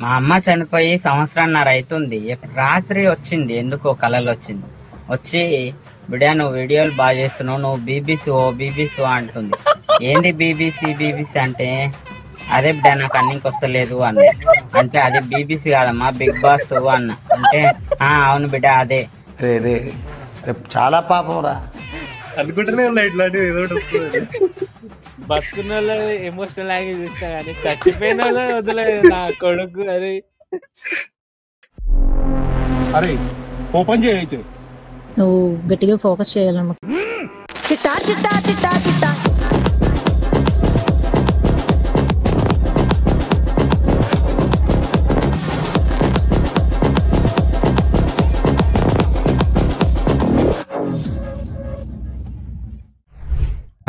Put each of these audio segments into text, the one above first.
మా అమ్మ చనిపోయి సంవత్సరాన్నర అవుతుంది. రాత్రి వచ్చింది, ఎందుకో కళలు వచ్చింది. వచ్చి బిడ్డ నువ్వు వీడియోలు బాగా చేస్తున్నావు, నువ్వు బీబీసీ ఓ అంటుంది. ఏంది బీబీసీ అంటే, అదే బిడ్డ నాకు అన్నికి వస్తలేదు అన్న. అంటే అది బీబీసీ కాదమ్మా, బిగ్ బాస్ అన్న. అంటే అవును బిడ్డ అదే. రే రే చాలా పాపం రా అనుకుంటూనే ఉన్నా ఇట్లాంటివి ఏదో ఒకటి వస్తుంది. బతుకున్న వాళ్ళు ఎమోషనల్ లాంగ్వేజ్ చూసినా కానీ చచ్చిపోయిన వాళ్ళు వదలేదు నా కొడుకు. అది అరే ఓపెన్ చేయైతే నువ్వు గట్టిగా ఫోకస్ చేయాలన్నమాట. చిట్టా చిట్టా చిట్టా చిట్టా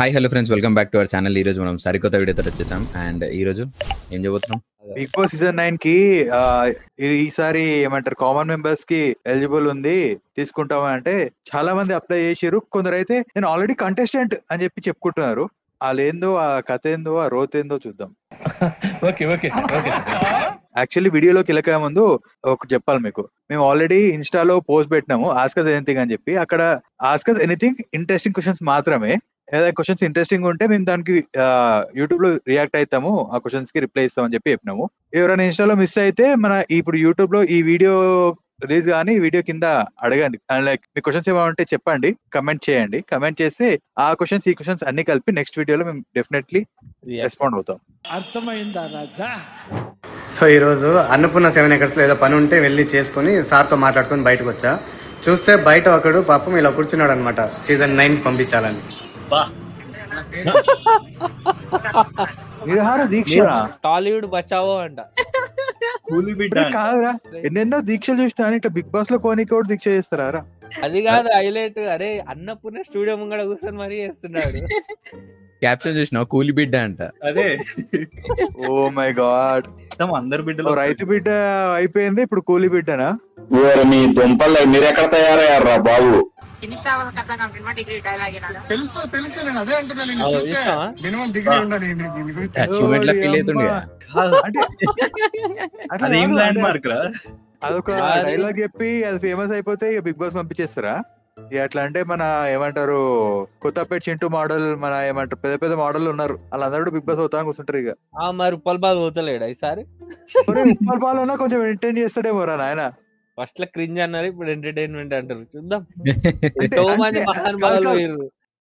hi hello friends, welcome back to our channel. ఈ రోజు మనం సరికొత్త వీడియోతో వచ్చేసాం. అండ్ ఈ రోజు ఏం చేయబోతున్నాం, బిగ్ బాస్ సీజన్ 9 కి ఈసారి ఏమంటారు కామన్ మెంబర్స్ కి ఎలిజిబుల్ ఉంది తీసుకుంటామని అంటే చాలా మంది అప్లై చేసారు. కొందరు అయితే నేను ఆల్రెడీ కంటెస్టెంట్ అని చెప్పి చెప్పుకుంటున్నారు. వాళ్ళు ఏందో ఆ కథ ఏందో ఆ రోత్ ఏందో చూద్దాం. యాక్చువల్లీ వీడియోలోకి వెళ్ళక ముందు ఒకటి చెప్పాలి మీకు. మేము ఆల్రెడీ ఇన్స్టాలో పోస్ట్ పెట్టినాము ఆస్కస్ ఎనీథింగ్ అని చెప్పి. అక్కడ ఆస్కస్ ఎనీథింగ్ ఇంట్రెస్టింగ్ క్వశ్చన్స్ మాత్రమే. ఏదైనా క్వశ్చన్స్ ఇంట్రెస్టింగ్ ఉంటే మేము దానికి యూట్యూబ్ లో రియాక్ట్ అవుతాము, ఆ క్వశ్చన్స్ కి రిప్లై ఇస్తామని చెప్పి చెప్పినాము. ఎవరైనా ఇన్స్టాలో మిస్ అయితే మన ఇప్పుడు యూట్యూబ్ లో ఈ వీడియో రిలీజ్ కానీ వీడియో కింద అడగండి. లైక్ మీ క్వశ్చన్స్ ఏమంటే చెప్పండి, కమెంట్ చేయండి. కమెంట్ చేస్తే ఆ క్వశ్చన్స్ ఈ క్వశ్చన్స్ అన్ని కలిపి నెక్స్ట్ వీడియోలో మేము డెఫినెట్లీ రెస్పాండ్ అవుతాం. అర్థమైందా రాజా? సో ఈరోజు అన్నపూర్ణ 7 acres లో ఏదో పని ఉంటే వెళ్ళి చేసుకుని సార్తో మాట్లాడుకొని బయటకు వచ్చా. చూస్తే బయట ఒకడు పాపం ఇలా కూర్చున్నాడు అనమాట, సీజన్ 9 పంపించాలని. నిరహార దీక్ష టాలీవుడ్ బచావో అంట. కాదురా, ఎన్నెన్నో దీక్షలు చూసినా ఇట్లా బిగ్ బాస్ లో కోనికి కూడా దీక్ష చేస్తారా? అది కాదు హైలైట్. అరే అన్నపూర్ణ స్టూడియో ముంగడ కూర్చొని మరీ చేస్తున్నాడు. క్యాప్షన్ చూసినావు, కూలి బిడ్డ అంట. అదే ఓ మై గాడ్, అందరు బిడ్డలు రైతు బిడ్డ అయిపోయింది, ఇప్పుడు కూలి బిడ్డనా? మీ దుంపలు మీరు ఎక్కడ తయారయ్యారా బాబు? అచీవ్మెంట్ లా ఫీల్ అవుతుండే. అదేం ల్యాండ్ మార్క్ రా. అదొక డైలాగ్ చెప్పి అది ఫేమస్ అయిపోతే ఇక బిగ్ బాస్ పంపించేస్తారా? ఇక అట్లా అంటే మన ఏమంటారు కొత్తపేట చింటూ మోడల్, మన ఏమంటారు పెద్ద పెద్ద మోడల్ ఉన్నారు, వాళ్ళందరూ బిగ్ బాస్ అవుతా కూర్చుంటారు. ఇక మరి ఉప్పల్ బాల్ పోతలేడా ఈసారి? ఉప్పల్ బాల్ ఉన్నా కొంచెం ఎంటర్టైన్ చేస్తాడేమో రా నాయన. ఫస్ట్ లో క్రింజ్ అన్నారు, ఇప్పుడు ఎంటర్టైన్మెంట్ అంటారు. చూద్దాం.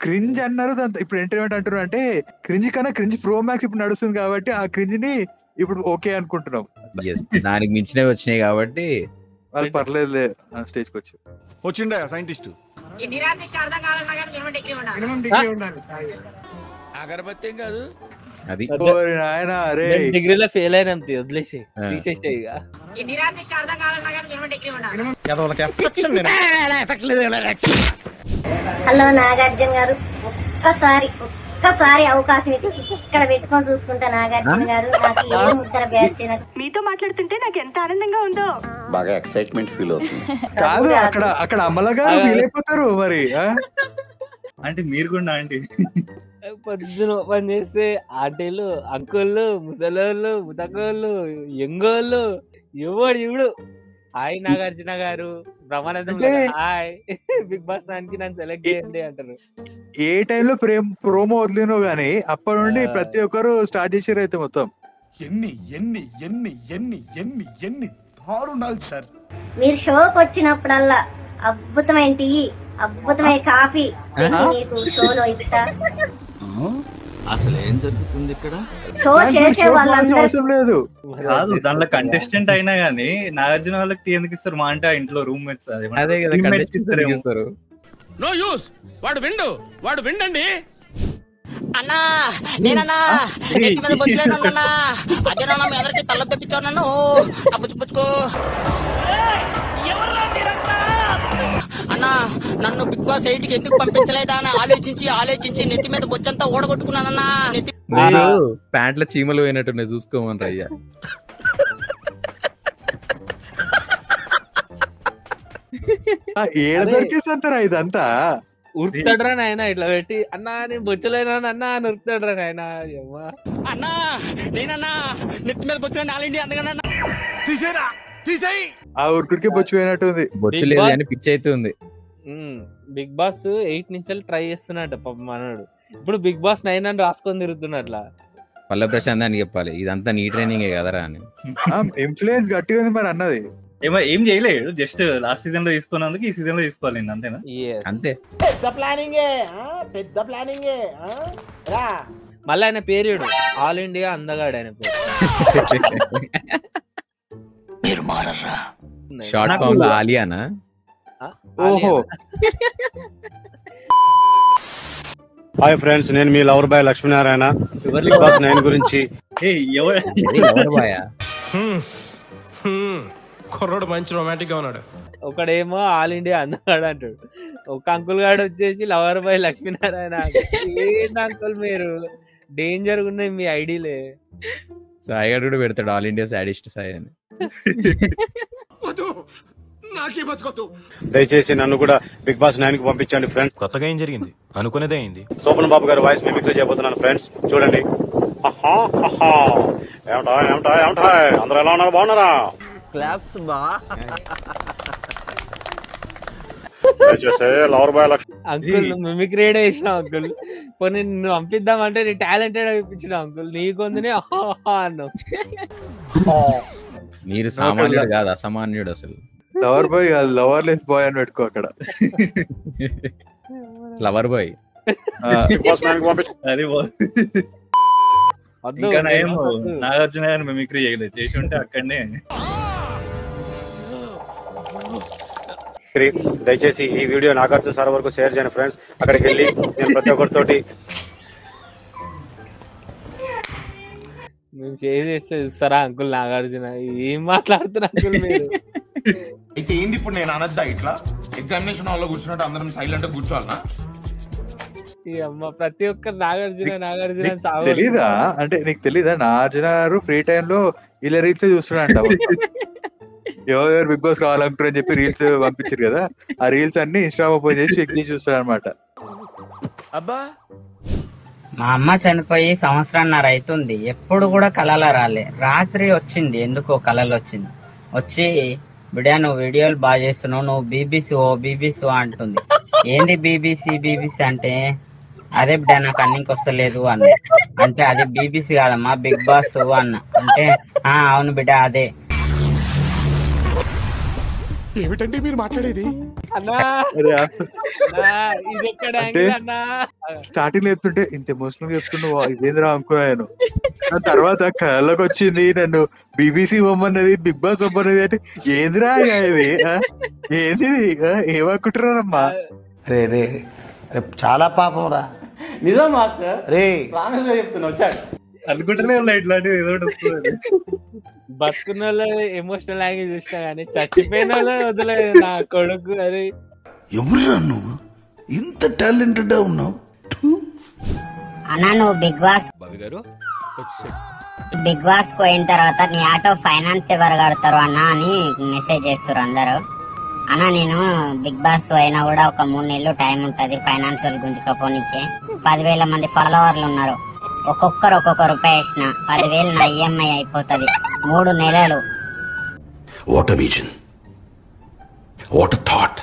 క్రింజ్ అన్నారు, ఇప్పుడు ఎంటర్టైన్మెంట్ అంటారు. అంటే క్రింజ్ కన్నా క్రింజ్ ప్రో మ్యాక్స్ ఇప్పుడు నడుస్తుంది కాబట్టి ఆ క్రింజ్ ని ఇప్పుడు ఓకే అనుకుంటున్నాం. దానికి మించినవి వచ్చినాయి కాబట్టి వాళ్ళు పర్లేదులే స్టేజ్ కి వచ్చి వచ్చిండే సైంటిస్ట్ అగరబత్తి కాదు అది. నాయన అరే డిగ్రీలో ఫెయిల్ అయినా వదిలేసి తీసేసే. హలో నాగార్జున గారు, ఒక్కసారి అవకాశం ఇస్తే ఇక్కడ పెట్టుకొని చూసుకుంటా. నాగార్జున గారు నాకు ఏం ఉత్తర బ్యాచ్. మీతో మాట్లాడుతుంటే నాకు ఎంత ఆనందంగా ఉందో. బాగా ఎక్సైట్మెంట్ ఫీల్ అవుతుంది. కాదు అక్కడ అమ్మల గారు ఫీల్ అయిపోతారు మరి. అంటే మీరు కూడా అంటే పొద్దున ఓపెన్ చేస్తే ఆంటీలు, అంకుళ్ళు, ముసలోళ్ళు, ముతకోళ్ళు, ఎంగోళ్ళు, ఎవడు ఇవుడు హాయ్ నాగార్జున గారు, బ్రహ్మానందం హాయ్, బిగ్ బాస్ 9 కి నన్ను సెలెక్ట్ చేయండి అంటారు. ఏ టైంలో ప్రోమో వదిలినో గానీ అప్పటి నుండి ప్రతి ఒక్కరు స్టార్ట్ చేసారు. అయితే మొత్తం ఎన్ని ఎన్ని ఎన్ని ఎన్ని ఎన్ని ఎన్ని దారుణాలు సార్. మీరు షోకి వచ్చినప్పుడల్లా అద్భుతమైన టీ, అద్భుతమైన కాఫీ మీకు షోలో ఇస్తా. అసలు ఏం జరుగుతుంది ఇక్కడ? షో చేసే వాళ్ళందరూ అవసరం లేదు. కాదు, దాంట్లో కంటెస్టెంట్ అయినా గానీ నాగార్జున వాళ్ళకి టీ ఎందుకు ఇస్తారు? మా అంటే ఇంట్లో రూమ్ మేట్స్ అదే కదా ఇస్తారు. నో యూస్, వాడు విండండి అన్నా. నేనన్నా నెత్తి మీద బొచ్చలేను అన్నా. అదే నాన్న మీ అందరికి తల్ల తెప్పించావు నన్ను. పుచ్చుకో అన్నా, నన్ను బిగ్ బాస్ 8 కి ఎందుకు పంపించలేదా అని ఆలోచించి నెత్తి మీద బొచ్చంతా ఓడగొట్టుకున్నానన్నా. ప్యాంట్ల చీమలు పోయినట్టున్నాయి, చూసుకోమని అయ్యా. ఏడ దొరికేసంటారా ఇదంతా? ఉరుకుతాడ్రా నాయన ఇట్లా పెట్టి అన్నా నేను బొచ్చలేనా అన్నా అని ఉరుకుతాడ్రా నాయన. అన్నా నేనన్నా నెత్తి మీద బొచ్చులేని ఆల్ ఇండియా అందుకన్నా ఆ ఉరుకుడికే బొచ్చిపోయినట్టుంది. బొచ్చు లేదు అని పిచ్చి అవుతుంది. బిగ్ బాస్ 8 నుంచి ట్రై చేస్తున్నట్ట పాపం మనోడు. ఇప్పుడు బిగ్ బాస్ 9 అని రాసుకొని తిరుగుతున్నట్లా. పల్ల ప్రశాంత్ అని చెప్పాలి ఇదంతా నీ ట్రైనింగే కదరా అని. ఇన్ఫ్లుయెన్స్ గట్టిగా ఉంది మరి అన్నది. ఏం చేయలేడు, జస్ట్ లాస్ట్ సీజన్ లో తీసుకున్నందుకు ఈ సీజన్ లో తీసుకోవాలి అంతేనా? అంతే. పెద్ద ప్లానింగే మళ్ళీ ఆయన పేరు ఆల్ ఇండియా అందగాడు ఆయన పేరు. షార్ట్ ఫామ్ లో ఆలియానా? ఓహో. హాయ్ ఫ్రెండ్స్, నేను మీ lover boy Lakshminarayana. Big boss 9 గురించి ఎవరు బాయా? కుర్రోడు మంచి రొమాంటిక్ గా ఉన్నాడు. ఒకడేమో ఆల్ ఇండియా అందగాడు అంటాడు, ఒక అంకుల్ గాడు వచ్చేసి లవర్ బాయ్ లక్ష్మీనారాయణ. ఏంటి అంకుల్ మీరు డేంజర్ ఉన్నాయి మీ ఐడీలే. సాయి గారు కూడా పెడతాడు ఆల్ ఇండియా సాడిస్ట్ సాయి అని. దయచేసి నన్ను కూడా బిగ్ బాస్ 9 కి పంపించండి ఫ్రెండ్స్. కొత్తగా ఏం జరిగింది? అనుకునేదే అయింది. సోపన్ బాబు గారు వాయిస్ మిమిక్రీ చేయబోతున్నాను ఫ్రెండ్స్, చూడండి. ఏమంటా అందరూ ఎలా ఉన్నారు, బాగున్నారా? క్లాప్స్ బా. లవర్ బాయ్ అంకుల్ మిమిక్రీ చేసినావు అంకుల్. పోనీ నిన్ను పంపిద్దామంటే నీ టాలెంటెడ్ అనిపించినావు అంకుల్. నీకొందని అన్నావు. మీరు సామాన్యుడు కాదు, అసామాన్యుడు. అసలు లవర్ బాయ్ కాదు, లవర్ లెస్ బాయ్ అని పెట్టుకో అక్కడ. Lover boy. అది ఇంకా నయం నాగార్జున గారిని మిమిక్రీ చేయలేదు, చేసి ఉంటే అక్కడనే. దయచేసి ఈ వీడియో నాగార్జున సార్ వరకు షేర్ చేయండి ఫ్రెండ్స్. అక్కడికి వెళ్ళి నేను ప్రతి ఒక్కరితోటి మేము చేసేస్తే చూస్తారా అంకుల్ నాగార్జున? ఏం మాట్లాడుతున్నా అంకుల్ మీరు? అయితే ఏంది ఇప్పుడు నేను అనద్దా ఇట్లా ఎగ్జామినేషన్ హాల్లో కూర్చున్నట్టు అందరం సైలెంట్ గా కూర్చోవాలనా? ఈ అమ్మ ప్రతి ఒక్కరు నాగార్జున నాగార్జున తెలీదా? అంటే నీకు తెలీదా నాగార్జున గారు ఫ్రీ టైం లో ఇలా రీల్స్ చూస్తున్నాడంట. ఎవరు బిగ్ బాస్ కావాలనుకుంటారని చెప్పి రీల్స్ పంపించారు కదా, ఆ రీల్స్ అన్ని ఇన్స్టాగ్రామ్ ఓపెన్ చేసి చెక్ చేసి చూస్తాడు అనమాట. అబ్బా, మా అమ్మ చనిపోయి సంవత్సరాన్నర అవుతుంది, ఎప్పుడు కూడా కళలో రాలే. రాత్రి వచ్చింది, ఎందుకో కళలు వచ్చింది. వచ్చి బిడ్డ నువ్వు వీడియోలు బాగా చేస్తున్నావు, నువ్వు బీబీసీ అంటుంది. ఏంది బీబీసీ అంటే అదే బిడ్డ నాకు అన్నికి వస్తలేదు అన్న. అంటే అది బీబీసీ కాదమ్మా బిగ్ బాస్ అన్న. అంటే అవును బిడ్డ అదే. ఏమిటండి మీరు మాట్లాడేది? స్టార్టింగ్ లో చెప్తుంటే ఇంత ఎమోషనల్ చెప్తున్నావు ఇదేంద్రా అనుకున్నాను. తర్వాత కళ్ళకి వచ్చింది నన్ను బీబీసీ బొమ్మన్నది బిగ్ బాస్ బొమ్మన్నది అంటే ఏందిరా ఇది, ఏంది ఏమనుకుంటున్నారమ్మా? రే రే చాలా పాపం రా. నిజం మాస్టర్, రే చెప్తున్నా వచ్చాడు అనుకుంటూనే ఉన్నా ఇట్లాంటివి ఏదో వస్తుంది. బతుకున్న వాళ్ళు ఎమోషనల్ లాంగ్వేజ్ చూసినా కానీ చచ్చిపోయిన వాళ్ళు వదిలేదు నా కొడుకు. అది ఎవరురా నువ్వు ఇంత టాలెంటెడ్ ఉన్నావు? అన్నా నువ్వు బిగ్ బాస్ పోయిన తర్వాత నీ ఆటో ఫైనాన్స్ ఎవరు కడతారు అన్నా అని మెసేజ్ చేస్తారు అందరూ. అన్నా నేను బిగ్ బాస్ అయినా కూడా ఒక 3 నెలలు టైం ఉంటది ఫైనాన్స్ గుంజుకపోనికే. 10,000 మంది ఫాలోవర్లు ఉన్నారు, ఒక్కొక్కరు ఒక్కొక్క రూపాయి వేసిన 10,000 నా ఈఎంఐ అయిపోతుంది 3 నెలలు. What a vision, what a thought.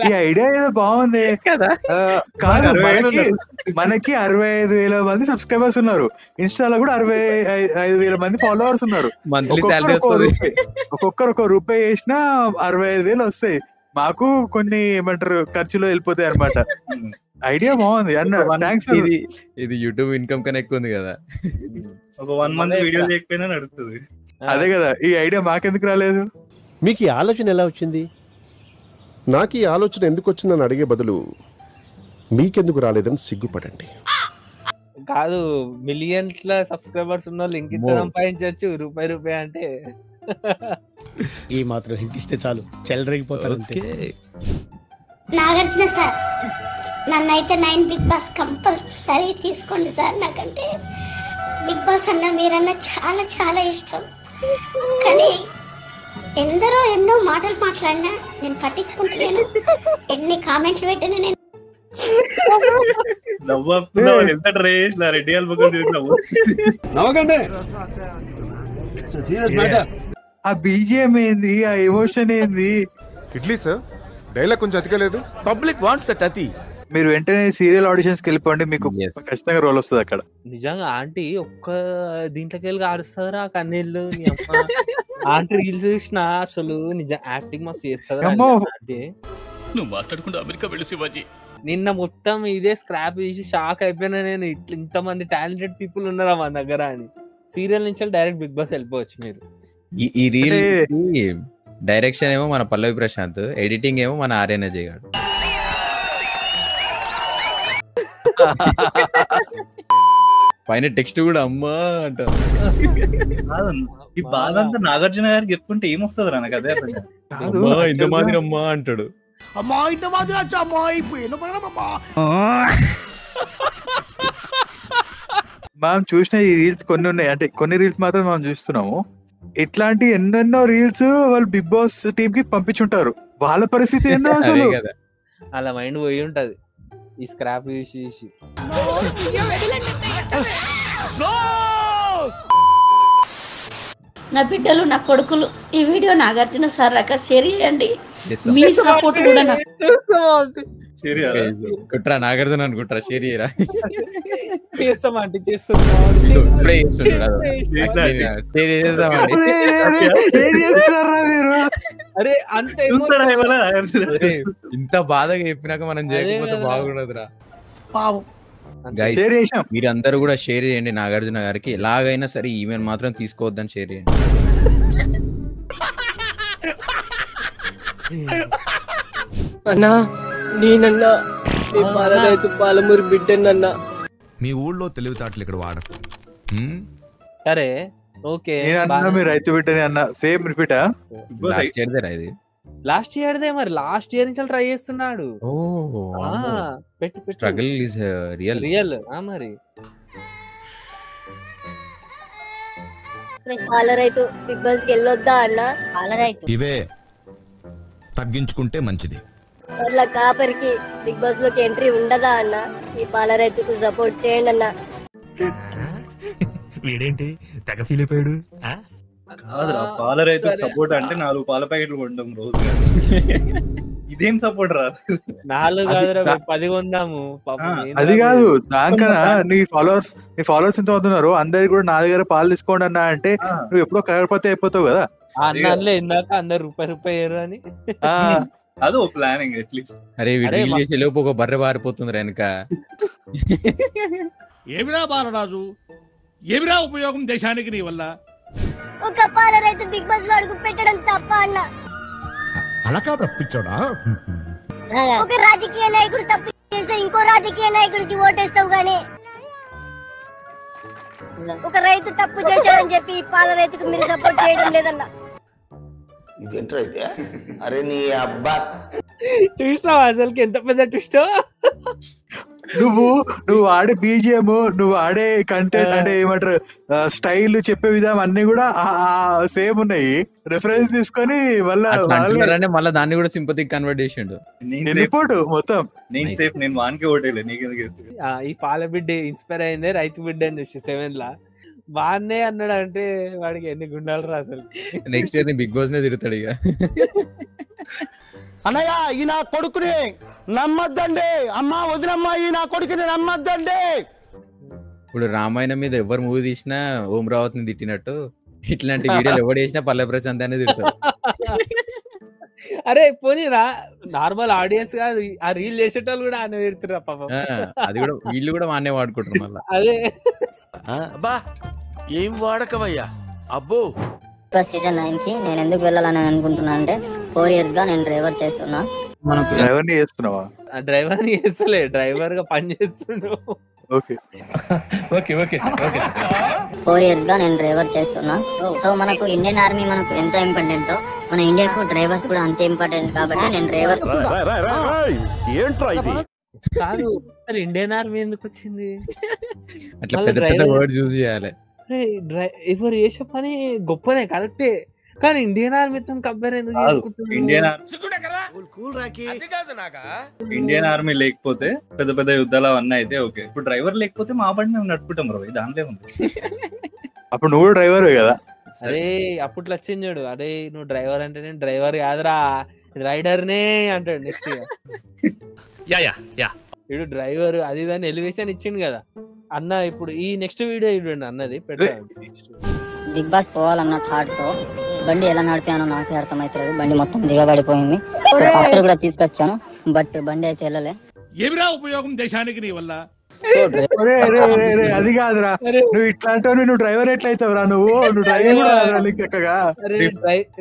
ఈ ఐడియా ఏదో బాగుంది కదా. కాదు, మనకి 65,000 మంది సబ్స్క్రైబర్స్ ఉన్నారు, ఇన్స్టాలో కూడా 65,000 మంది ఫాలోవర్స్ ఉన్నారు. ఒక్కొక్కరు ఒక రూపాయి వేసినా 65,000 వస్తాయి. మాకు కొన్ని ఏమంటారు ఖర్చులో వెళ్ళిపోతాయి అనమాట. ఐడియా బాగుంది అన్న, థ్యాంక్స్. ఇది యూట్యూబ్ ఇన్కమ్ కన్నా ఎక్కువ ఉంది కదా. ఒక 1 మంత్ వీడియో చేయకపోయినా నడుస్తుంది. అదే కదా, ఈ ఐడియా మాకెందుకు రాలేదు? మీకు ఈ ఆలోచన ఎలా వచ్చింది? నాకు ఈ ఆలోచన ఎందుకు వచ్చిందని అడిగే బదులు మీకెందుకు రాలేదని సిగ్గుపడండి. కాదు, మిలియన్స్ లో సబ్స్క్రైబర్స్ ఉన్న వాళ్ళు ఇంకింత సంపాదించవచ్చు రూపాయి అంటే. ఈ మాత్రం హింట్ ఇస్తే చాలు చెలరేగిపోతారు. నాగార్జున సార్ నన్నైతే 9 బిగ్ బాస్ కంపల్సరీ తీసుకోండి సార్. నాకంటే బిగ్ బాస్ అన్న మీరన్నా చాలా చాలా ఇష్టం. కానీ ఎందరో ఎన్నో మాటలు మాట్లాడినా నేను పట్టించుకుంటలేను. ఎన్ని కామెంట్లు పెట్టినా నేను ఎంత ట్రై చేసిన రెడ్డి గారు చూసినాము. ఆ బీజిఎం ఏంది, ఆ ఎమోషన్ ఏంది? ఇడ్లీ సార్ డైలాగ్ కొంచెం అతికలేదు. పబ్లిక్ వాంట్స్ దట్ అతి. మీరు వెంటనే సీరియల్ ఆడిషన్స్ కి వెళ్ళిపోండి, మీకు ఖచ్చితంగా రోల్ వస్తుంది అక్కడ. నిజంగా ఆంటీ ఒక్క దీంట్లోకి వెళ్ళి ఆడుస్తారా కన్నీళ్ళు. ఆంటీ రీల్స్ చూసిన అసలు నిజం యాక్టింగ్ మస్తు చేస్తుందా ఆంటీ. నువ్వు మాట్లాడుకుంటూ అమెరికా వెళ్ళి శివాజీ. నిన్న మొత్తం ఇదే స్క్రాప్ చేసి షాక్ అయిపోయినా నేను. ఇట్లా ఇంతమంది టాలెంటెడ్ పీపుల్ ఉన్నారా మన దగ్గర అని. సీరియల్ నుంచి డైరెక్ట్ బిగ్ బాస్ వెళ్ళిపోవచ్చు మీరు. ఈ రీల్ డైరెక్షన్ ఏమో మన పల్లవి ప్రశాంత్, ఎడిటింగ్ ఏమో మన ఆర్యన్ అజయ్ గారు. పైన టెక్స్ట్ కూడా అమ్మా అంటారు. ఈ బాధ అంతా నాగార్జున గారికి చెప్పుకుంటే ఏమొస్తుంది రా నాకు అదే అమ్మా ఇంత మాదిరి అమ్మా అంటాడు. అమ్మా ఇంత మాదిరి వచ్చా అమ్మా అయిపోయిన మనం చూసిన ఈ రీల్స్ కొన్ని ఉన్నాయి, అంటే కొన్ని రీల్స్ మాత్రం మనం చూస్తున్నాము. ఇట్లాంటి ఎన్నెన్నో రీల్స్ వాళ్ళు బిగ్ బాస్ టీమ్ కి పంపించుంటారు. వాళ్ళ పరిస్థితి ఏందో అసలు. అలా మైండ్ పోయి ఉంటది ఈ స్క్రాప్ చూసి. నా బిడ్డలు నా కొడుకులు ఈ వీడియో నాగార్జున సార్ రాక షేర్ చేయండి. మీ సపోర్ట్ కూడా నాకు. కుట్రా నాగార్జున అనుకుంటారా షేర్ చేయరా? చేస్తామంటే ఇప్పుడే అరే అంతే ఇంత బాధగా చెప్పినాక మనం చేయకపోతే బాగుండదురా. గైస్ మీరందరూ కూడా షేర్ చేయండి నాగార్జున గారికి. ఎలాగైనా సరే ఈవెంట్ మాత్రం తీసుకోవద్దని షేర్ చేయండి. అన్నా నేనన్నా నీ పాల రైతు పాలమూరి బిడ్డనన్నా. మీ ఊళ్ళో తెలివితేటలు ఇక్కడ వాడకు. సరే ఓకే. మీరు రైతు బిడ్డని అన్న సేమ్ రిపీటా? లాస్ట్ ఇయర్ దే ఇది. లాస్ట్ ఇయర్ దే మరి. లాస్ట్ ఇయర్ నుంచి ట్రై చేస్తున్నాడు. Struggle is real real. మరి పాల రైతు బిగ్ బాస్ కి వెళ్ళొద్దా అన్న? పాల రైతు ఇవే తగ్గించుకుంటే మంచిది. వాళ్ళ కాపరికి బిగ్ బాస్ లోకి ఎంట్రీ ఉండదా అన్న? ఈ పాల రైతుకు సపోర్ట్ చేయండి అన్న. వీడేంటి తెగ ఫీల్ అయిపోయాడు. కాదురా పాల రైతు సపోర్ట్ అంటే 4 పాల ప్యాకెట్లు కొంటాం రోజు. ఇదేం సపోర్ట్ రాదు. 4 10 కొందాము. అది కాదు దానికన్నా నీ ఫాలోవర్స్ ఎంత అవుతున్నారు, అందరికి కూడా నా దగ్గర పాలు తీసుకోండి అన్న అంటే నువ్వు ఎప్పుడో కరపతి అయిపోతావు కదా. అన్నలే ఇందాక అందరు రూపాయి అని. అది ఓ ప్లానింగ్ అట్లీస్ట్. అరే వీడియో చేసే లోపు ఒక బర్రె బారిపోతుంది వెనక. ఏమిరా బాలరాజు, ఏమిరా ఉపయోగం దేశానికి నీ వల్ల? ఒక పాల రైతు బిగ్ బాస్ లో అడుగు పెట్టడం తప్ప అన్న? అలా తప్పించాడా? ఒక రాజకీయ నాయకుడు తప్పు చేస్తే ఇంకో రాజకీయ నాయకుడికి ఓటేస్తావు గానీ ఒక రైతు తప్పు చేశాడని చెప్పి పాల రైతుకు మీరు సపోర్ట్ చేయడం లేదన్న. ఇదేంటైతే అరే నీ అబ్బా చూసావా అసలుకి ఎంత పెద్ద ట్విస్ట్. నువ్వు ఆడే బీజిఎం, నువ్వు ఆడే కంటెంట్ అంటే ఏమంటారు స్టైల్ చెప్పే విధానం అన్ని కూడా సేమ్ ఉన్నాయి. రిఫరెన్స్ తీసుకొని మళ్ళీ దాన్ని కూడా సింపతిక్ కన్వర్ట్ చేసిండు. మొత్తం నేను సేఫ్, నేను వానికి ఓటేలే. ఈ పాల బిడ్డ ఇన్స్పైర్ అయిందే రైతు బిడ్డ అని చూసి 7 లా వాన్నే అన్నాడు అంటే వాడికి ఎన్ని గుండాలు రా అసలు. నెక్స్ట్ ఇయర్ బిగ్ బాస్ నే తిరుగుతాడు ఇక. అన్నయ్య ఈ నా కొడుకుని నమ్మద్దండి, అమ్మా వదినమ్మా ఈ నా కొడుకుని నమ్మద్దండి. ఇప్పుడు రామాయణం మీద ఎవరు మూవీ తీసినా ఓం రావత్ ని తిట్టినట్టు ఇట్లాంటి వీడియోలు ఎవరు చేసినా పల్లవి ప్రశాంత్ అనేది తిడతారు. అరే పోనీరా నార్మల్ ఆడియన్స్ కాదు, ఆ రీల్ చేసేటోళ్ళు కూడా అనే తిడుతురా పాపం. అది కూడా వీళ్ళు కూడా వానే వాడుకుంటారు మళ్ళీ. అదే అబ్బా ఏం వాడకవయ్యా అబ్బో. సీజన్ 9 కి నేను ఎందుకు వెళ్ళాలని అనుకుంటున్నా అంటే 4 years గా నేను డ్రైవర్ చేస్తున్నా. డ్రైవర్ ని చేస్తున్నావా? డ్రైవర్ ని చేస్తలే, డ్రైవర్ గా పని చేస్తుండు. Okay okay okay okay 4 years గా నేను డ్రైవర్ చేస్తున్నా. సో మనకు ఇండియన్ ఆర్మీ మనకు ఎంత ఇంపార్టెంట్, మన ఇండియాకు డ్రైవర్స్ కూడా అంతే ఇంపార్టెంట్. కాబట్టి నేను డ్రైవర్ కాదు. ఇండియన్ ఆర్మీ ఎందుకు వచ్చింది? అట్లా పెద్ద పెద్ద వర్డ్స్ యూజ్ చేయాలి. ఎవరు చేసే పని గొప్పనే కరెక్టే, కానీ ఇండియన్ ఆర్మీతో కంపేర్ ఎందుకు చేసుకుంటున్నావు? ఇండియన్ ఆర్మీ లేకపోతే పెద్ద పెద్ద యుద్ధాలు అవన్నీ అయితే ఓకే. ఇప్పుడు డ్రైవర్ లేకపోతే మా బండి మేము నడుపుకుంటాం బ్రో, దాంట్లో ఉంది. అప్పుడు నువ్వు డ్రైవర్ కదా. అరే అప్పట్లో వచ్చింది చూడు, అరే నువ్వు డ్రైవర్ అంటే నేను డ్రైవర్ కాదురా రైడర్నే అంటాడు. నెక్స్ట్ ఇడు డ్రైవర్ అది దాన్ని ఎలివేషన్ ఇచ్చిండు కదా అన్న. ఇప్పుడు ఈ నెక్స్ట్ వీడియో ఇవ్వండి అన్నది పెట్టాడు. బిగ్ బాస్ పోవాలన్న థాట్ తో బండి ఎలా నడిపానో నాకే అర్థమైతలేదు. బండి మొత్తం దిగబడిపోయింది. ట్రాక్టర్ కూడా తీసుకొచ్చాను, బట్ బండి అయితే వెళ్ళలే. ఏమిరా ఉపయోగం దేశానికి నీ వల్ల? అది కాదురా, నువ్వు ఇట్లాంటి నువ్వు డ్రైవర్ ఎట్లయితావురా? నువ్వు డ్రైవింగ్ కూడా రాదురా నీకు చక్కగా.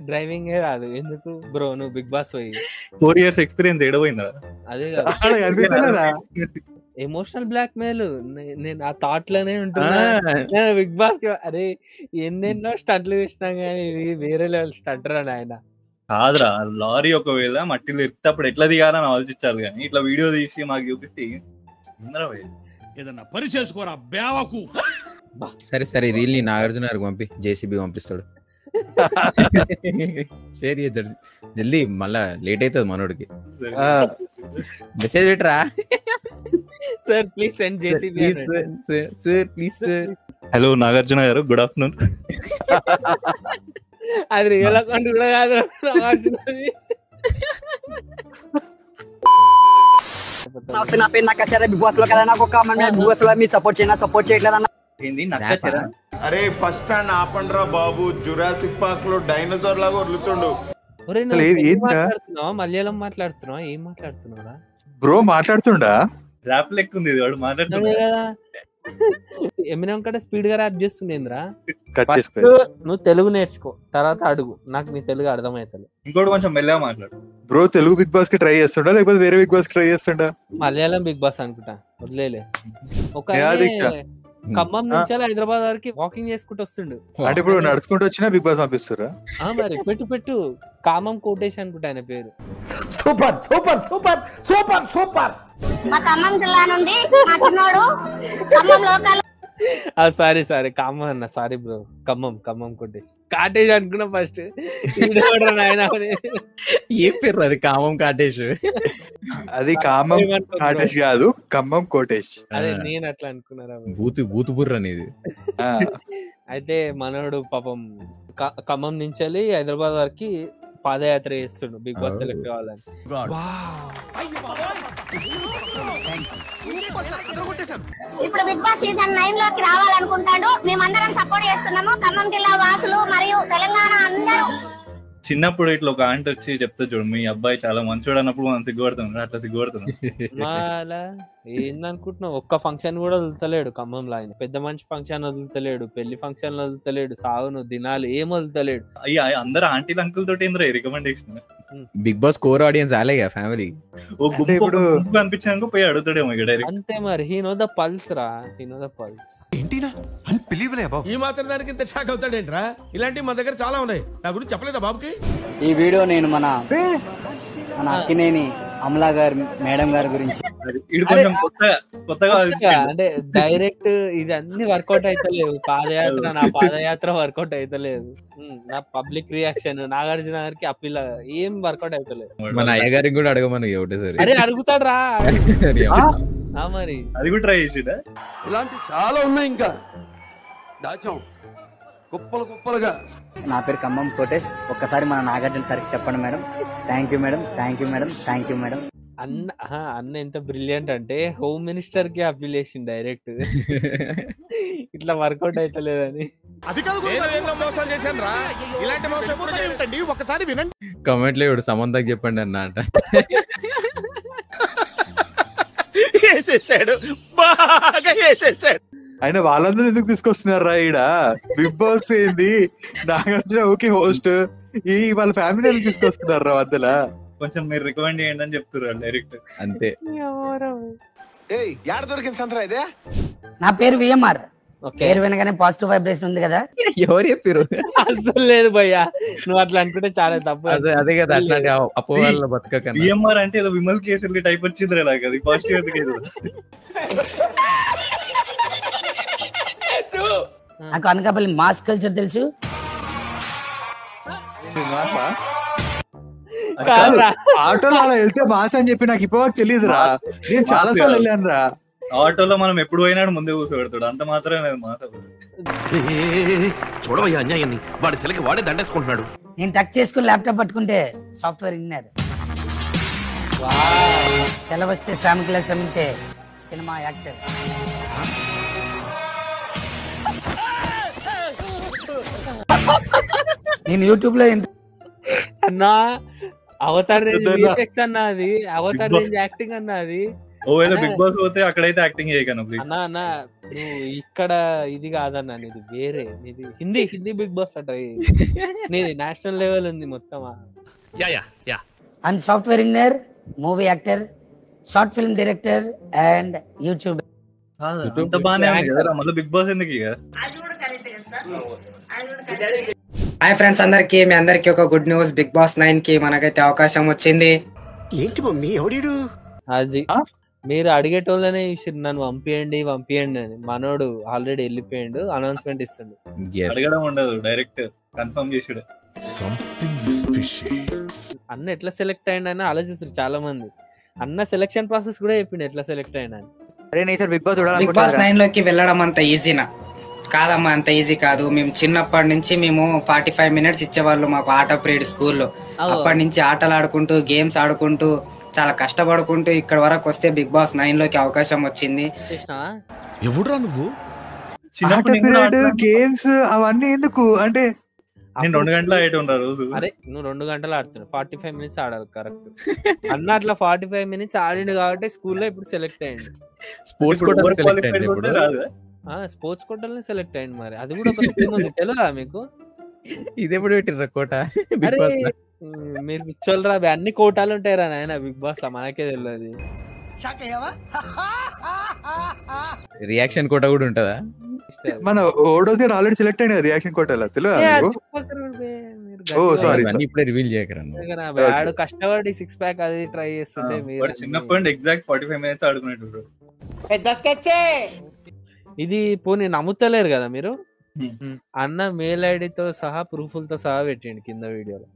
డ్రైవింగ్ రాదు ఎందుకు బ్రో? నువ్వు బిగ్ బాస్ పోయి 4 years ఎక్స్పీరియన్స్ ఏడపోయిందా? అదే అనిపిస్తలేదా? Emotional black mail. నేను ఆ థాట్ లోనే ఉంటున్నా. బిగ్ బాస్ కి అరే ఎన్నెన్నో స్టంట్లు వేసినా కానీ వేరే లెవెల్ స్టంటర్ అని ఆయన. కాదురా, లారీ ఒకవేళ మట్టిలో ఎత్తే అప్పుడు ఎట్లా దిగాలని ఆలోచించాలి, కానీ ఇట్లా వీడియో తీసి మాకు చూపిస్తే ఏదన్నా పని చేసుకోరా బేవకు. సరే సరే రీల్ ని నాగార్జున గారికి పంపి, జేసీబీ పంపిస్తాడు. షేర్ చేద్దాడు జల్దీ, మళ్ళా లేట్ అవుతుంది మనోడికి. మెసేజ్ పెట్టరా sir please send JCB. Sir please sir. Hello Nagarjuna గారు, గుడ్ ఆఫ్టర్నూన్. అది రియల్ అకౌంట్ కూడా కాదు నాగార్జునది. నా పేరు నక్కాచార్య. బిగ్ బాస్ లో కదా నాకు ఒక బిగ్ బాస్ లో మీరు సపోర్ట్ చేయట్లేదన్న. అరే ఫస్ట్ స్టాండ్ ఆపండ్రా బాబు, జురాసిక్ పార్క్ లో డైనోసార్ లాగా వదులుతుండు. మలయాళం మాట్లాడుతున్నావా? ఏం మాట్లాడుతున్నావురా బ్రో? మాట్లాడుతుండా? ర్యాప్ లెక్క ఉంది వాడు మాట్లాడుతుండే కదా. ఎమినం కంటే స్పీడ్ గా ర్యాప్ చేస్తుండేంద్రా. ఫస్ట్ నువ్వు తెలుగు నేర్చుకో, తర్వాత అడుగు. నాకు నీ తెలుగు అర్థమైతలే. ఇంకోటి కొంచెం మెల్లగా మాట్లాడు బ్రో. తెలుగు బిగ్ బాస్ కి ట్రై చేస్తుండా లేకపోతే వేరే బిగ్ బాస్ కి ట్రై చేస్తుండా? మలయాళం బిగ్ బాస్ అనుకుంటా, వదిలేలే. ఒక ఖమ్మం నుంచి హైదరాబాద్ వరకు వాకింగ్ చేసుకుంటూ వస్తుండు. అంటే ఇప్పుడు నడుచుకుంటూ వచ్చినా బిగ్ బాస్ పంపిస్తురా? మరి పెట్టు కామం కోటేష్ అనుకుంటా ఆయన పేరు. Super super super super super. మా ఖమ్మం జిల్లా నుండి మా చిన్నోడు ఖమ్మం లోకల్. సారీ ఖమ్మం అన్న, sorry bro. Khammam Kotesh cottage అనుకున్నా ఫస్ట్. ఏం పేరు అది? కామం కాటేష్. అది కామం కాటేష్ కాదు, ఖమ్మం కోటేష్. అదే నేను అట్లా అనుకున్నారా? బూతు బుర్ర అనేది. అయితే మనోడు పాపం ఖమ్మం నుంచి వెళ్ళి హైదరాబాద్ వరకు పాదయాత్ర చేస్తుండు బిగ్ బాస్ సెలెక్ట్ కావాలని. ఇప్పుడు బిగ్ బాస్ సీజన్ 9 లోకి రావాలనుకుంటాడు. మేమందరం సపోర్ట్ చేస్తున్నాము. ఖమ్మం జిల్లా వాసులు మరియు తెలంగాణ అందరూ. చిన్నప్పుడు ఇట్లా ఒక ఆంటీ వచ్చి చెప్తా చూడు, మీ అబ్బాయి చాలా మంచోడు అన్నప్పుడు మనం సిగ్గుపడుతున్నాం, అట్లా సిగ్గుపడుతున్నాం. ఏందనుకుంటున్నావు? ఒక్క ఫంక్షన్ కూడా వదులుతలేడు ఖమ్మంలో ఆయన. పెద్ద మంచి ఫంక్షన్ వదులుతలేడు, పెళ్లి ఫంక్షన్ వదులుతలేడు, సాగును దినాలు ఏం వదులుతలేడు. అయ్యా అందరు ఆంటీలు అంకుల్ తోటి ఏంద్రా recommendation? Big boss core audience ఆలేగా ఫ్యామిలీ. ఓ గుంపు అనిపించాక పోయి అడుగుతాడేమో డైరెక్ట్. అంతే మరి. హీ నో ద పల్స్ రా, హీ నో ద పల్స్. ఏంటినా అన్బిలీవబుల్ బాబు. ఈ మాత్రం దానికి ఇంత షాక్ అవుతాడేంట్రా? ఇలాంటివి మా దగ్గర చాలా ఉన్నాయి. నా గురించి చెప్పలేదా బాబుకి? ఈ వీడియో నేను మన అక్కినేని అమలా గారు మేడం గారి గురించి. అంటే డైరెక్ట్ ఇది అన్ని వర్కౌట్ అయితలేదు. నా పాదయాత్ర వర్కౌట్ అయితలేదు. నా పబ్లిక్ రియాక్షన్, నాగార్జున గారికి అప్పీల్ ఏం వర్కౌట్ అయితలేదు. మన అయ్య గారికి కూడా అడగమని ఒకటేసారి. అరే అడుగుతాడు రా మరి. అది కూడా ట్రై చేసి. ఇలాంటి చాలా ఉన్నాయి, ఇంకా దాచాం కుప్పలుగా. నా పేరు ఖమ్మం కోటేష్. ఒక్కసారి మన నాగార్జున సార్కి చెప్పండి madam. Thank you madam, thank you madam, thank you madam. అన్న ఎంత బ్రిలియంట్ అంటే హోమ్ మినిస్టర్ కి అప్పీల్ చేసింది డైరెక్ట్. ఇట్లా వర్కౌట్ అయితలేదని. ఒకసారి వినండి కామెంట్ లో ఇప్పుడు సమంతకి చెప్పండి అన్న అంట. వేసేసాడు, బాగా వేసేసాడు. ఆయన వాళ్ళందరూ ఎందుకు తీసుకొస్తున్నారా ఈడ? బిగ్ బాస్ ఏంది, నాగార్జున ఓకే హోస్ట్, ఈ వాళ్ళ ఫ్యామిలీ ఎందుకు తీసుకొస్తున్నారా మధ్యలో? కొంచెం మీరు రికమెండ్ చేయండి అని చెప్తున్నారు డైరెక్ట్. అంతే. యాడ దొరికింది సంతరా ఇదే? నా పేరు విఎంఆర్. పేరు వినగానే పాజిటివ్ వైబ్రేషన్ ఉంది కదా. ఎవరు చెప్పారు? అసలు లేదు భయ్యా, నువ్వు అట్లా అనుకుంటే చాలా తప్పు. అదే కదా, అట్లాంటి అపోహల బతక. విఎంఆర్ అంటే ఏదో విమల్ కేసరి టైప్ వచ్చింది నాకు, అది పాజిటివ్. నాకు అనకాపల్లి మాస్ కల్చర్ తెలుసు. ఆటోలో అలా వెళ్తే మాస అని చెప్పి నాకు ఇప్పుడు తెలియదురా. నేను చాలా సార్లు వెళ్ళాను రా. ఆటోలో మనం ఎప్పుడు పోయినాడు ముందే కూర్చోబెడతాడు, అంత మాత్రమే మాట. చూడవయ్యా అన్యాయాన్ని, వాడి సెలకి వాడే దండేసుకుంటున్నాడు. నేను టచ్ చేసుకుని ల్యాప్టాప్ పట్టుకుంటే సాఫ్ట్వేర్ ఇంజనీర్, సెలవు వస్తే శ్రామికుల శ్రమించే సినిమా యాక్టర్. నేను యూట్యూబ్ లో అన్నా అవతార్ రేంజ్ విఎఫ్ఎక్స్ అన్నా, అది అవతార్ రేంజ్ యాక్టింగ్ అన్నా. అది ఓవేళ బిగ్ బాస్ పోతే అక్కడైతే యాక్టింగ్ చేయగలను ప్లీజ్ అన్నా. అన్నా నువ్వు ఇక్కడ ఇది కాదన్నా, నీది వేరే, నీది హిందీ బిగ్ బాస్ అట, నీది నేషనల్ లెవెల్ ఉంది మొత్తం. And software engineer, movie actor, short film director and YouTube. అంత బానే ఉంది కదా, మళ్ళీ బిగ్ బాస్ ఎందుకు ఇక? హాయ్ ఫ్రెండ్స్ అందరికి, మీ అందరికి ఒక గుడ్ న్యూస్. బిగ్ బాస్ 9 కి మనకైతే అవకాశం వచ్చింది. ఏంటి మమ్మీ ఎవడు అది మీరు అడిగేటోళ్ళనే చూసిరు, నన్ను పంపియండి అని. మనోడు ఆల్రెడీ వెళ్ళిపోయాడు, అనౌన్స్మెంట్ ఇస్తుండు. అడగడం ఉండదు, డైరెక్ట్ కన్ఫర్మ్ చేసాడు. అన్న ఎట్లా సెలెక్ట్ అయ్యిండని ఆలోచిస్తారు చాలా మంది. అన్న సెలెక్షన్ ప్రాసెస్ కూడా చెప్పిండు ఎట్లా సెలెక్ట్ అయ్యిండని. బిగ్ బాస్ 9 లోకి వెళ్ళడం అంత ఈజీనా? కాదమ్మా, అంత ఈజీ కాదు. మేము చిన్నప్పటి నుంచి 45 మినిట్స్ ఇచ్చేవాళ్ళు మాకు ఆట పీరియడ్ స్కూల్లో. అప్పటి నుంచి ఆటలు ఆడుకుంటూ, గేమ్స్ ఆడుకుంటూ, చాలా కష్టపడుకుంటూ ఇక్కడ వరకు వస్తే బిగ్ బాస్ 9 లోకి అవకాశం వచ్చింది. ఎవడురా నువ్వు? గేమ్స్ అవన్నీ ఎందుకు అంటే? నేను 2 గంటలు ఆడేటోండా రోజు. అరే నువ్వు 2 గంటలు ఆడుతున్నావు, 45 మినిట్స్ ఆడాలి కరెక్ట్. అన్న అట్లా 45 మినిట్స్ ఆడిండు కాబట్టి స్కూల్లో ఇప్పుడు సెలెక్ట్ అయ్యిండు. స్పోర్ట్స్ కోటాలో సెలెక్ట్ అయ్యిండు ఇప్పుడు. స్పోర్ట్స్ కోటాలో సెలెక్ట్ అయ్యింది. మరి అది కూడా ఒక స్కీమ్ ఉంది, తెలుసా మీకు? ఇది ఎప్పుడు పెట్టిర్రా కోట? అరే మీరు పిచ్చోళ్ళరా, అన్ని కోటాలు ఉంటాయిరా నాయన బిగ్ బాస్ లో, మనకే తెలియదు. రియాక్షన్ కోట కూడా ఉంటదా? మన ఓడోస్ ఆల్రెడీ సెలెక్ట్ అయిన రియాక్షన్ కోటాలో తెలియదు. ఇప్పుడే రివీల్ చేయకరా. కష్టపడి 6 ప్యాక్ అది ట్రై చేస్తుంటే మీరు చిన్నప్పటి ఎగ్జాక్ట్ 45 మినిట్స్ ఆడుకునేటప్పుడు. ఇది పోనీ నమ్ముతలేరు కదా మీరు. అన్న మెయిల్ ఐడితో సహా ప్రూఫ్లతో సహా పెట్టండి కింద వీడియోలో.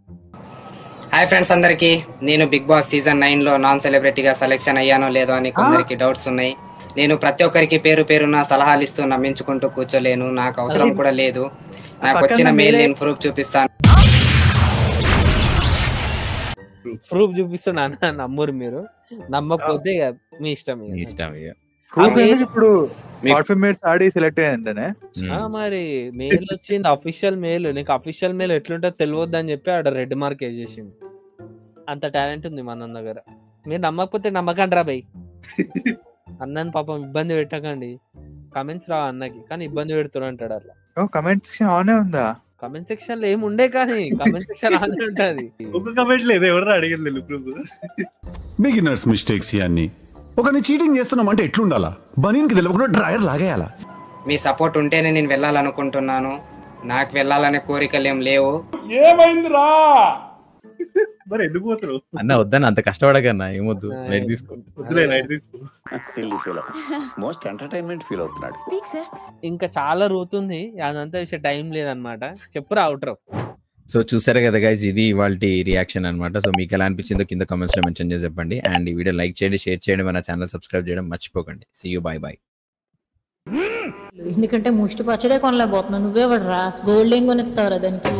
హాయ్ ఫ్రెండ్స్ అందరికి, నేను బిగ్ బాస్ సీజన్ 9 లో నాన్ సెలబ్రిటీగా సెలెక్షన్ అయ్యానో లేదో అని కొందరికి డౌట్స్ ఉన్నాయి. నేను ప్రతి ఒక్కరికి పేరున సలహాలు ఇస్తూ నమ్మించుకుంటూ కూర్చోలేను, నాకు అవసరం కూడా లేదు. నాకు వచ్చిన మెయిల్ నేను ప్రూఫ్ చూపిస్తాను. ప్రూఫ్ చూపిస్తున్నా, నమ్మరు మీరు. నమ్మకపోతే మీ ఇష్టం. ఇప్పుడు 45 మినిట్స్ ఆడి సెలెక్ట్ అయ్యిందనే మరి మెయిల్ వచ్చింది, అఫీషియల్ మెయిల్. నీకు అఫీషియల్ మెయిల్ ఎట్లుంటో తెలియద్దు అని చెప్పి ఆడ రెడ్ మార్క్ వేసేసింది. అంత టాలెంట్ ఉంది మన దగ్గర. మీరు నమ్మకపోతే నమ్మకండి రా బై. అన్నని పాపం ఇబ్బంది పెట్టకండి. కమెంట్స్ రా అన్నకి, కానీ ఇబ్బంది పెడుతున్నా అంటాడు అట్లా. కమెంట్ సెక్షన్ ఆనే ఉందా? కమెంట్ సెక్షన్ లో ఏమి ఉండే, కానీ కమెంట్ సెక్షన్ ఆనే ఉంటది. ఒక కమెంట్ లేదు, ఎవరు అడిగలేదు. బిగినర్స్ మిస్టేక్స్ ఇవన్నీ. ఒకరిని చీటింగ్ చేస్తున్నామంటే ఎట్లుండాలా? బనీన్కి తెలియకుండా డ్రైయర్ లాగేయాలా? మీ సపోర్ట్ ఉంటేనే నేను వెళ్ళాలనుకుంటున్నాను. నాకు వెళ్ళాలనే కోరికలు ఏం లేవు. ఏమైందిరా మరి ఎందుకు పోతారు అన్న? వద్దన్న, అంత కష్టపడకన్నా, ఏమొద్దు, లైట్ తీసుకో. మోస్ట్ ఎంటర్టైన్మెంట్ ఫీల్ అవుతున్నాడు. ఇంకా చాలా రూతుంది, అదంతా విషయం టైం లేదనమాట. చెప్పురా అవుట్రో. సో చూసారు కదా గైస్, ఇది ఇవాళ రియాక్షన్ అనమాట. సో మీకు ఎలా అనిపించిందో కింద కామెంట్స్ లో మెన్షన్ చేసి చెప్పండి. అండ్ ఈ వీడియో లైక్ చేయండి, షేర్ చేయండి, మన ఛానల్ సబ్స్క్రైబ్ చేయడం మర్చిపోకండి. See you, bye bye. ఎందుకంటే ముష్టి పచ్చడే కొనలేకపోతున్నావు, నువ్వే పడరా. గోల్డ్ ఏం కొనిస్తావురా దానికి?